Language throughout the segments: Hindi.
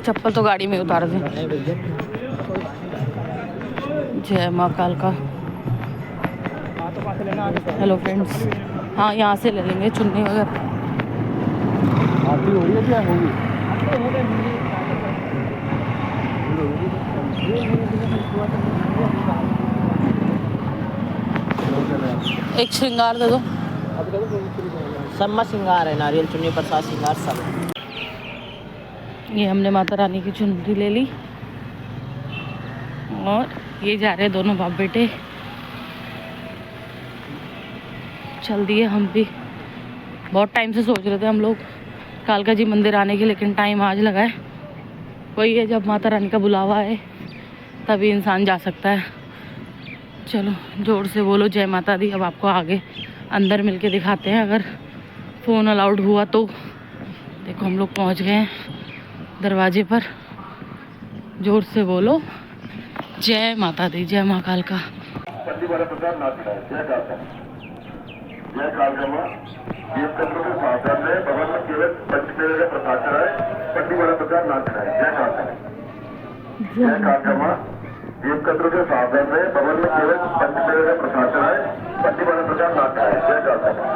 चप्पल तो गाड़ी में उतार दें। जय माँ काल का। हेलो फ्रेंड्स, हाँ यहाँ से ले लेंगे चुन्नी वगैरह। आरती हो रही है क्या? होगी। एक श्रृंगार दे दो। सब में श्रृंगार है, नारियल चुन्नी प्रसाद श्रृंगार सब। ये हमने माता रानी की चुनरी ले ली और ये जा रहे हैं दोनों बाप बेटे। चल दिए हम भी। बहुत टाइम से सोच रहे थे हम लोग कालका जी मंदिर आने की, लेकिन टाइम आज लगा है। वही है, जब माता रानी का बुलावा है तभी इंसान जा सकता है। चलो जोर से बोलो जय माता दी। अब आपको आगे अंदर मिलके दिखाते हैं, अगर फ़ोन अलाउड हुआ तो। देखो हम लोग पहुंच गए हैं दरवाजे पर। जोर से बोलो जय माता दी, जय माँ काल का। जय कालगमा ये तत्व के साधन में भवन में केवल पंचमेवे का प्रसाद चढ़ाए, पंडी वाला प्रसाद ना चढ़ाए। जय कालगमा। जय कालगमा ये तत्व के साधन में भवन में केवल पंचमेवे का प्रसाद चढ़ाए, पंडी वाला प्रसाद ना चढ़ाए। जय कालगमा।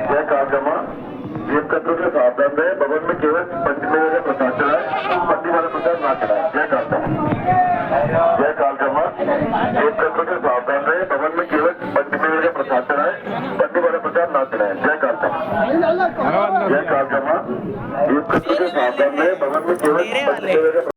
जय कालगमा ये तत्व के साधन में भवन में केवल पंचमेवे का प्रसाद चढ़ाए, पंडी वाला प्रसाद ना चढ़ाए। जय कालगमा। जय कालगमा ये तत्व के साधन में भवन में केवल पंचमेवे का प्रसाद चढ़ाए, पंडी वाला प्रसाद ना चढ़ाए। जय कालगमा। जय कालगमा ये तत्व के साधन में भवन में केवल पंचमेवे का।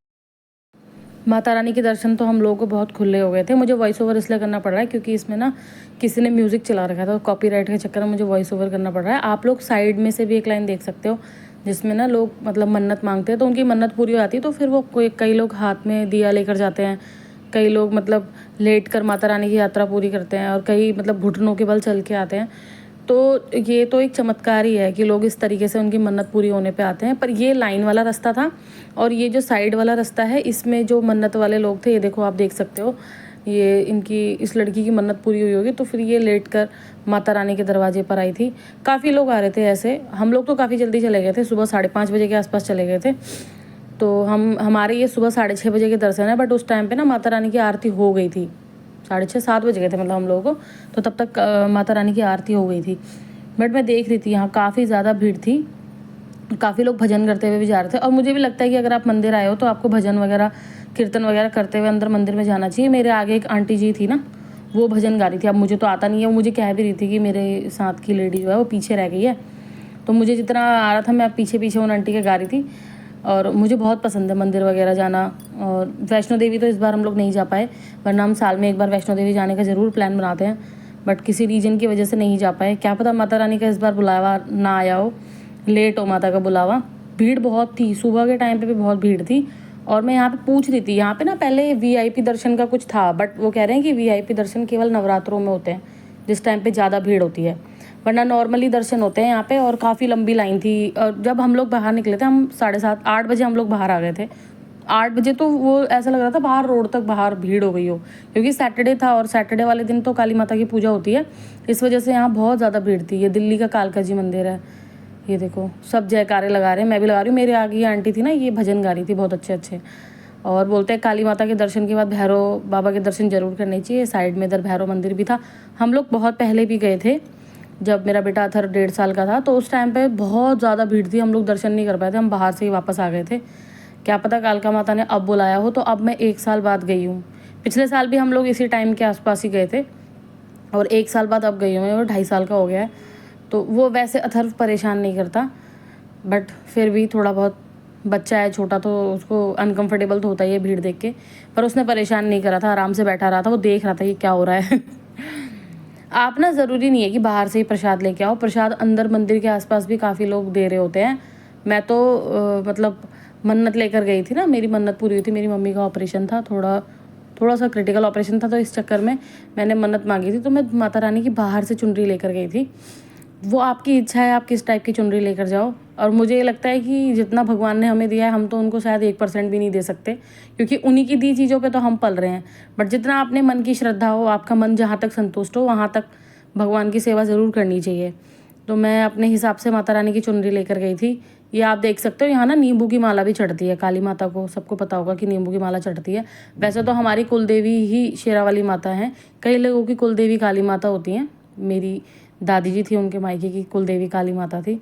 माता रानी के दर्शन तो हम लोगों को बहुत खुले हो गए थे। मुझे वॉइस ओवर इसलिए करना पड़ रहा है क्योंकि इसमें ना किसी ने म्यूज़िक चला रखा था, कॉपीराइट के चक्कर में मुझे वॉइस ओवर करना पड़ रहा है। आप लोग साइड में से भी एक लाइन देख सकते हो जिसमें ना लोग मतलब मन्नत मांगते हैं, तो उनकी मन्नत पूरी हो जाती है। तो फिर वो कई लोग हाथ में दिया लेकर जाते हैं, कई लोग मतलब लेट कर माता रानी की यात्रा पूरी करते हैं, और कई मतलब घुटनों के बल चल के आते हैं। तो ये तो एक चमत्कार ही है कि लोग इस तरीके से उनकी मन्नत पूरी होने पे आते हैं। पर ये लाइन वाला रास्ता था, और ये जो साइड वाला रास्ता है इसमें जो मन्नत वाले लोग थे, ये देखो आप देख सकते हो, ये इनकी इस लड़की की मन्नत पूरी हुई होगी, तो फिर ये लेट कर माता रानी के दरवाजे पर आई थी। काफ़ी लोग आ रहे थे ऐसे। हम लोग तो काफ़ी जल्दी चले गए थे, सुबह 5:30 बजे के आसपास चले गए थे। तो हमारे ये सुबह 6:30 बजे के दर्शन है, बट उस टाइम पे ना माता रानी की आरती हो गई थी। 6:30-7 बज गए थे मतलब हम लोगों को, तो तब तक माता रानी की आरती हो गई थी। बट मैं देख रही थी यहाँ काफ़ी ज़्यादा भीड़ थी, काफ़ी लोग भजन करते हुए भी जा रहे थे। और मुझे भी लगता है कि अगर आप मंदिर आए हो तो आपको भजन वगैरह कीर्तन वगैरह करते हुए अंदर मंदिर में जाना चाहिए। मेरे आगे एक आंटी जी थी ना, वो भजन गा रही थी। अब मुझे तो आता नहीं है, वो मुझे कह भी रही थी कि मेरे साथ की लेडी जो है वो पीछे रह गई है। तो मुझे जितना आ रहा था मैं पीछे पीछे उन आंटी के गा रही थी। और मुझे बहुत पसंद है मंदिर वगैरह जाना। और वैष्णो देवी तो इस बार हम लोग नहीं जा पाए, वरना हम साल में एक बार वैष्णो देवी जाने का ज़रूर प्लान बनाते हैं, बट किसी रीजन की वजह से नहीं जा पाए। क्या पता माता रानी का इस बार बुलावा ना आया हो, लेट हो माता का बुलावा। भीड़ बहुत थी, सुबह के टाइम पे भी बहुत भीड़ थी। और मैं यहाँ पे पूछ रही थी, यहाँ पे ना पहले वीआईपी दर्शन का कुछ था, बट वो कह रहे हैं कि वीआईपी दर्शन केवल नवरात्रों में होते हैं, जिस टाइम पे ज़्यादा भीड़ होती है, वरना नॉर्मली दर्शन होते हैं यहाँ पे। और काफ़ी लंबी लाइन थी। और जब हम लोग बाहर निकले थे, हम 7:30-8 बजे हम लोग बाहर आ गए थे। 8 बजे तो वो ऐसा लग रहा था बाहर रोड तक बाहर भीड़ हो गई हो, क्योंकि सैटरडे था और सैटरडे वाले दिन तो काली माता की पूजा होती है, इस वजह से यहाँ बहुत ज़्यादा भीड़ थी। ये दिल्ली का कालका जी मंदिर है। ये देखो सब जयकारे लगा रहे हैं, मैं भी लगा रही हूँ। मेरे आगे ये आंटी थी ना, ये भजन गा रही थी बहुत अच्छे अच्छे। और बोलते हैं काली माता के दर्शन के बाद भैरव बाबा के दर्शन जरूर करने चाहिए। साइड में इधर भैरव मंदिर भी था। हम लोग बहुत पहले भी गए थे, जब मेरा बेटा अथर 1.5 साल का था, तो उस टाइम पे बहुत ज़्यादा भीड़ थी, हम लोग दर्शन नहीं कर पाए थे, हम बाहर से ही वापस आ गए थे। क्या पता कालका माता ने अब बुलाया हो। तो अब मैं 1 साल बाद गई हूँ। पिछले साल भी हम लोग इसी टाइम के आसपास ही गए थे, और 1 साल बाद अब गई हूँ मैं, और 2.5 साल का हो गया है। तो वो वैसे अथर्व परेशान नहीं करता, बट फिर भी थोड़ा बहुत, बच्चा है छोटा तो उसको अनकंफर्टेबल तो होता ही है भीड़ देख के। पर उसने परेशान नहीं करा था, आराम से बैठा रहा था, वो देख रहा था कि क्या हो रहा है। आप ना ज़रूरी नहीं है कि बाहर से ही प्रसाद लेके आओ, प्रसाद अंदर मंदिर के आसपास भी काफ़ी लोग दे रहे होते हैं। मैं तो मतलब मन्नत लेकर गई थी ना, मेरी मन्नत पूरी हुई थी। मेरी मम्मी का ऑपरेशन था, थोड़ा सा क्रिटिकल ऑपरेशन था, तो इस चक्कर में मैंने मन्नत मांगी थी। तो मैं माता रानी की बाहर से चुनरी लेकर गई थी। वो आपकी इच्छा है आप किस टाइप की चुनरी लेकर जाओ। और मुझे ये लगता है कि जितना भगवान ने हमें दिया है, हम तो उनको शायद 1% भी नहीं दे सकते, क्योंकि उन्हीं की दी चीज़ों पे तो हम पल रहे हैं। बट जितना अपने मन की श्रद्धा हो, आपका मन जहाँ तक संतुष्ट हो, वहाँ तक भगवान की सेवा ज़रूर करनी चाहिए। तो मैं अपने हिसाब से माता रानी की चुनरी लेकर गई थी। ये आप देख सकते हो यहाँ ना नींबू की माला भी चढ़ती है काली माता को, सबको पता होगा कि नींबू की माला चढ़ती है। वैसे तो हमारी कुलदेवी ही शेरावाली माता है, कई लोगों की कुलदेवी काली माता होती हैं। मेरी दादी जी थी, उनके मायके की कुलदेवी काली माता थी।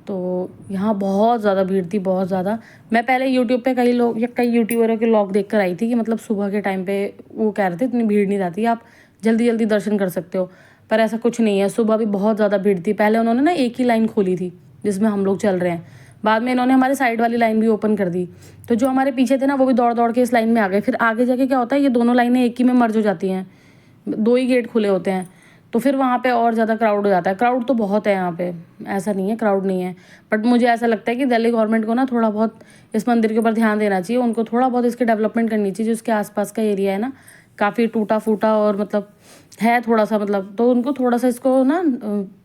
तो यहाँ बहुत ज़्यादा भीड़ थी, बहुत ज़्यादा। मैं पहले यूट्यूब पे कई लोग या कई यूट्यूबरों के व्लॉग देख कर आई थी कि मतलब सुबह के टाइम पे वो कह रहे थे इतनी भीड़ नहीं रहती, आप जल्दी जल्दी दर्शन कर सकते हो, पर ऐसा कुछ नहीं है। सुबह भी बहुत ज़्यादा भीड़ थी। पहले उन्होंने ना एक ही लाइन खोली थी जिसमें हम लोग चल रहे हैं, बाद में इन्होंने हमारे साइड वाली लाइन भी ओपन कर दी। तो जो हमारे पीछे थे ना वो भी दौड़ दौड़ के इस लाइन में आ गए। फिर आगे जाके क्या होता है, ये दोनों लाइनें एक ही में मर्ज हो जाती हैं, 2 ही गेट खुले होते हैं, तो फिर वहाँ पे और ज़्यादा क्राउड हो जाता है। क्राउड तो बहुत है यहाँ पे, ऐसा नहीं है क्राउड नहीं है, बट मुझे ऐसा लगता है कि दिल्ली गवर्नमेंट को ना थोड़ा बहुत इस मंदिर के ऊपर ध्यान देना चाहिए। उनको थोड़ा बहुत इसकी डेवलपमेंट करनी चाहिए। जो इसके आसपास का एरिया है ना काफ़ी टूटा फूटा और मतलब है थोड़ा सा, मतलब तो उनको थोड़ा सा इसको ना,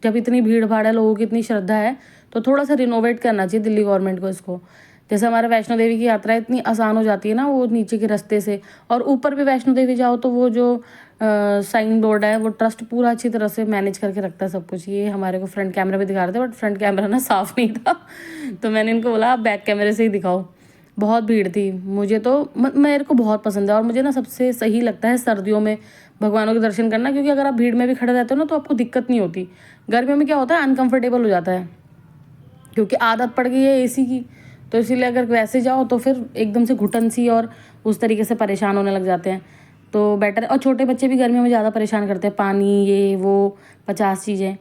जब इतनी भीड़ भाड़ है, लोगों की इतनी श्रद्धा है, तो थोड़ा सा रिनोवेट करना चाहिए दिल्ली गवर्नमेंट को इसको। जैसे हमारे वैष्णो देवी की यात्रा इतनी आसान हो जाती है ना वो नीचे के रास्ते से, और ऊपर भी वैष्णो देवी जाओ तो वो जो साइन बोर्ड है वो ट्रस्ट पूरा अच्छी तरह से मैनेज करके रखता है सब कुछ। ये हमारे को फ्रंट कैमरा भी दिखा रहे थे, बट फ्रंट कैमरा ना साफ़ नहीं था तो मैंने इनको बोला आप बैक कैमरे से ही दिखाओ। बहुत भीड़ थी। मुझे तो मेरे को बहुत पसंद है, और मुझे ना सबसे सही लगता है सर्दियों में भगवानों के दर्शन करना, क्योंकि अगर आप भीड़ में भी खड़े रहते हो ना तो आपको दिक्कत नहीं होती। गर्मियों में क्या होता है, अनकंफर्टेबल हो जाता है, क्योंकि आदत पड़ गई है एसी की, तो इसीलिए अगर वैसे जाओ तो फिर एकदम से घुटन सी और उस तरीके से परेशान होने लग जाते हैं, तो बेटर है। और छोटे बच्चे भी गर्मियों में ज़्यादा परेशान करते हैं, पानी ये वो 50 चीज़ें।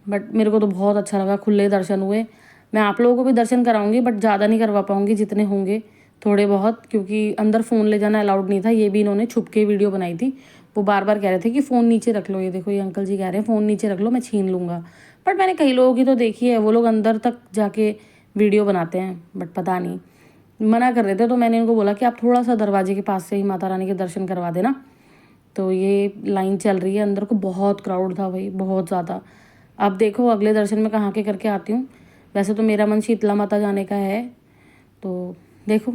बट मेरे को तो बहुत अच्छा लगा, खुले दर्शन हुए। मैं आप लोगों को भी दर्शन कराऊंगी, बट ज़्यादा नहीं करवा पाऊंगी, जितने होंगे थोड़े बहुत, क्योंकि अंदर फ़ोन ले जाना अलाउड नहीं था। ये भी इन्होंने छुप के वीडियो बनाई थी। वो बार बार कह रहे थे कि फ़ोन नीचे रख लो, ये देखो ये अंकल जी कह रहे हैं फ़ोन नीचे रख लो, मैं छीन लूँगा। बट मैंने कई लोगों की तो देखी है, वो लोग अंदर तक जाके वीडियो बनाते हैं, बट पता नहीं मना कर रहे थे। तो मैंने इनको बोला कि आप थोड़ा सा दरवाजे के पास से ही माता रानी के दर्शन करवा देना। तो ये लाइन चल रही है अंदर को, बहुत क्राउड था भाई, बहुत ज़्यादा। अब देखो अगले दर्शन में कहाँ के करके आती हूँ। वैसे तो मेरा मन शीतला माता जाने का है, तो देखो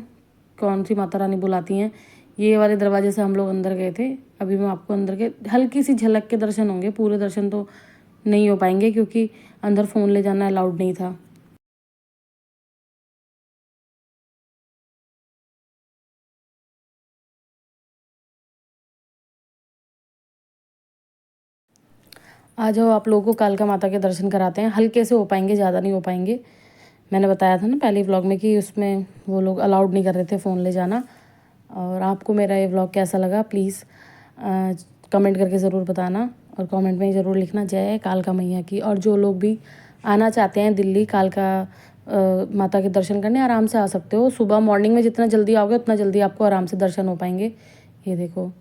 कौन सी माता रानी बुलाती हैं। ये वाले दरवाजे से हम लोग अंदर गए थे। अभी मैं आपको अंदर के हल्की सी झलक के दर्शन होंगे, पूरे दर्शन तो नहीं हो पाएंगे क्योंकि अंदर फ़ोन ले जाना अलाउड नहीं था। आ जाओ आप लोगों को कालका माता के दर्शन कराते हैं। हल्के से हो पाएंगे, ज़्यादा नहीं हो पाएंगे। मैंने बताया था ना पहले व्लॉग में कि उसमें वो लोग अलाउड नहीं कर रहे थे फ़ोन ले जाना। और आपको मेरा ये व्लॉग कैसा लगा प्लीज़ कमेंट करके ज़रूर बताना, और कमेंट में ज़रूर लिखना जय कालका मैया की। और जो लोग भी आना चाहते हैं दिल्ली कालका माता के दर्शन करने, आराम से आ सकते हो। सुबह मॉर्निंग में जितना जल्दी आओगे उतना जल्दी आपको आराम से दर्शन हो पाएंगे। ये देखो,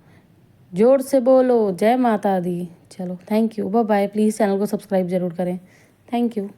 जोर से बोलो जय माता दी। चलो thank you, bye bye. Please channel को सब्सक्राइब ज़रूर करें। Thank you.